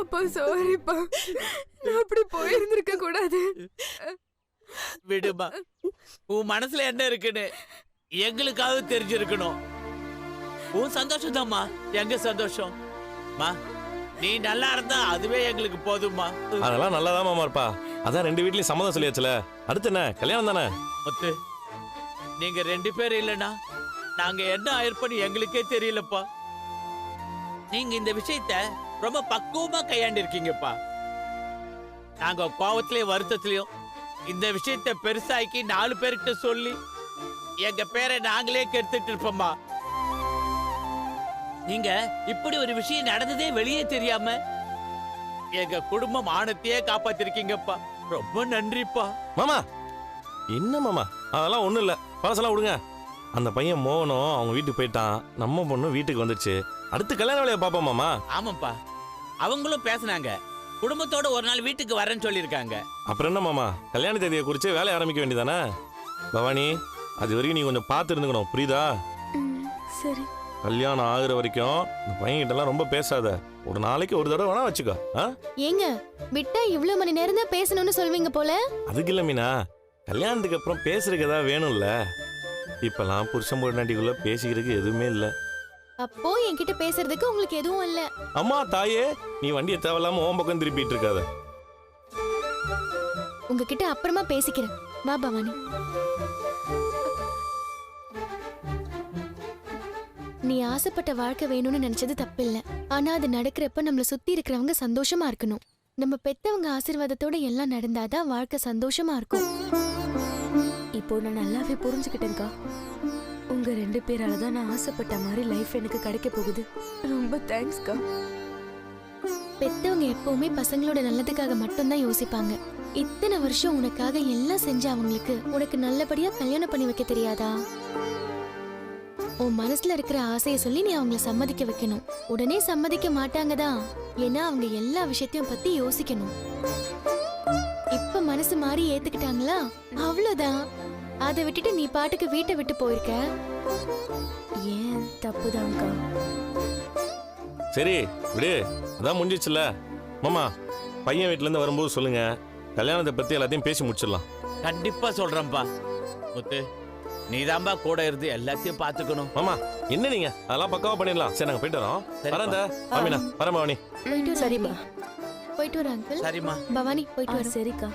அப்பா சாரிப்பா, நான் அப்படி போயிருந்திருக்க கூடாது. விடுமா, உன் மனசுல என்ன இருக்குன்னு எங்களுக்காவது தெரிஞ்சிருக்கணும். உன் சந்தோஷம் தான்மா எங்க சந்தோஷம். நீ நல்லா இருந்தா அதுவே எங்களுக்கு போதும்மா. அதெல்லாம் நல்லாதான் மாமா இருப்பா. அதான் 2 வீட்லயும் சம்மதம் சொல்லியாச்சுல, அடுத்து என்ன கல்யாணம் தானே. முத்து, நீங்க 2 பேர் இல்லைன்னா நாங்க என்ன ஆயிருப்போன்னு எங்களுக்கே தெரியலப்பா. நீங்க இந்த விஷயத்த ரொம்ப பக்குவமா கையாண்டு இருக்கீங்கப்பா. நாங்க கோவத்திலயும் வருத்தத்திலயும் இந்த விஷயத்த பெருசாக்கி 4 பேர்கிட்ட சொல்லி எங்க பேரை நாங்களே கெடுத்துட்டு இருப்போம்மா. நீங்க இப்படி ஒரு விஷயம் நடந்ததே வெளியே தெரியாம எங்க குடும்பம் ஆனத்தையே காப்பாத்திருக்கீங்கப்பா. ரொம்ப நன்றிப்பா. மாமா என்ன மாமா, அதெல்லாம் ஒண்ணும் இல்ல, பழசெல்லாம் விடுங்க. அந்த பையன் மோகனும் அவங்க வீட்டுக்கு போயிட்டான், நம்ம பொண்ணு வீட்டுக்கு வந்துச்சு, அடுத்து கல்யாண வேலையை பாப்போம் மாமா. ஆமாப்பா, அவங்களும் பேசினாங்க, குடும்பத்தோட ஒரு நாள் வீட்டுக்கு வரேன்னு சொல்லியிருக்காங்க. அப்புறம் என்ன மாமா, கல்யாண தேதியை குறித்து வேலையை ஆரம்பிக்க வேண்டியதானே. பவானி, அது வரைக்கும் நீ கொஞ்சம் பார்த்து இருந்துக்கணும், புரியுதா? சரி. கல்யாணம் ஆகுற வரைக்கும் இந்த பையன் கிட்ட எல்லாம் ரொம்ப பேசாத. ஒரு நாளைக்கு ஒரு தடவை வேணா வச்சுக்கோ. ஏங்க விட்டா இவ்வளவு மணி நேரம் தான் பேசணும்னு சொல்வீங்க போல. அதுக்கு இல்ல மீனா, கல்யாணத்துக்கு அப்புறம் பேசுறதுக்கு ஏதாவது வேணும்ல. இப்பெல்லாம் புருஷன் பொண்டாட்டிக்குள்ள பேசிக்கிறதுக்கு எதுவுமே இல்ல. அப்போ என்கிட்ட பேசுறதுக்கு உங்களுக்கு எதுவும் இல்ல. அம்மா தாயே, நீ வண்டியை தேவையில்லாம ஓம் பக்கம் திருப்பிட்டு இருக்காத. உங்ககிட்ட அப்புறமா பேசிக்கிறேன். வா பவானி. நீ ஆசைப்பட்ட வாழ்க்கை வேணும்னு நினைச்சது தப்பில்ல. ஆனா அது நடக்கிறப்ப நம்மள சுத்தி இருக்கிறவங்க சந்தோஷமா இருக்கணும். நம்ம பெத்தவங்க ஆசீர்வாதத்தோட எல்லாம் நடந்தாதான் வாழ்க்கை சந்தோஷமா இருக்கும். இப்போ நான் நல்லாவே புரிஞ்சுக்கிட்டேன்க்கா. உங்க 2 பேரால தான் நான் ஆசைப்பட்ட மாதிரி லைஃப் எனக்கு கிடைக்க போகுது. ரொம்ப தேங்க்ஸ்க்கா. பெத்தவங்க எப்பவுமே பசங்களோட நல்லதுக்காக மட்டும்தான் யோசிப்பாங்க. இத்தனை வருஷம் உனக்காக எல்லாம் செஞ்ச அவங்களுக்கு உனக்கு நல்லபடியா கல்யாணம் பண்ணி வைக்க தெரியாதா? உன் மனசுல இருக்கிற ஆசையை சொல்லி நீ அவங்கள சம்மதிக்க வைக்கணும். உடனே சம்மதிக்க மாட்டாங்கதான், ஏன்னா அவங்க எல்லா விஷயத்தையும் பத்தி யோசிக்கணும். இப்ப மனசு மாறி ஏத்துக்கிட்டாங்களா, அவ்வளவுதான். அதை விட்டுட்டு நீ பாட்டுக்கு வீட்டை விட்டு போயிருக்க. ஏன் தப்புதான்க்கா. சரி விடு, அதான் முடிஞ்சிச்சுல. மாமா, பையன் வீட்டுல இருந்து வரும்போது சொல்லுங்க, கல்யாணத்தை பத்தி எல்லாத்தையும் பேசி முடிச்சிடலாம். கண்டிப்பா சொல்றேன்ப்பா. முத்து, நீதான்பா கூட இருந்து எல்லாத்தையும் பாத்துக்கணும். மாமா என்ன நீங்க அதெல்லாம் பக்காவா பண்ணிடலாம். சரி நாங்க போயிட்டு வரோம். வரேன் மாமினா, வரேன் பவானி. சரிம்மா. போயிட்டு வர அங்கிள். சரிம்மா. பவானி போயிட்டு வர. சரிக்கா.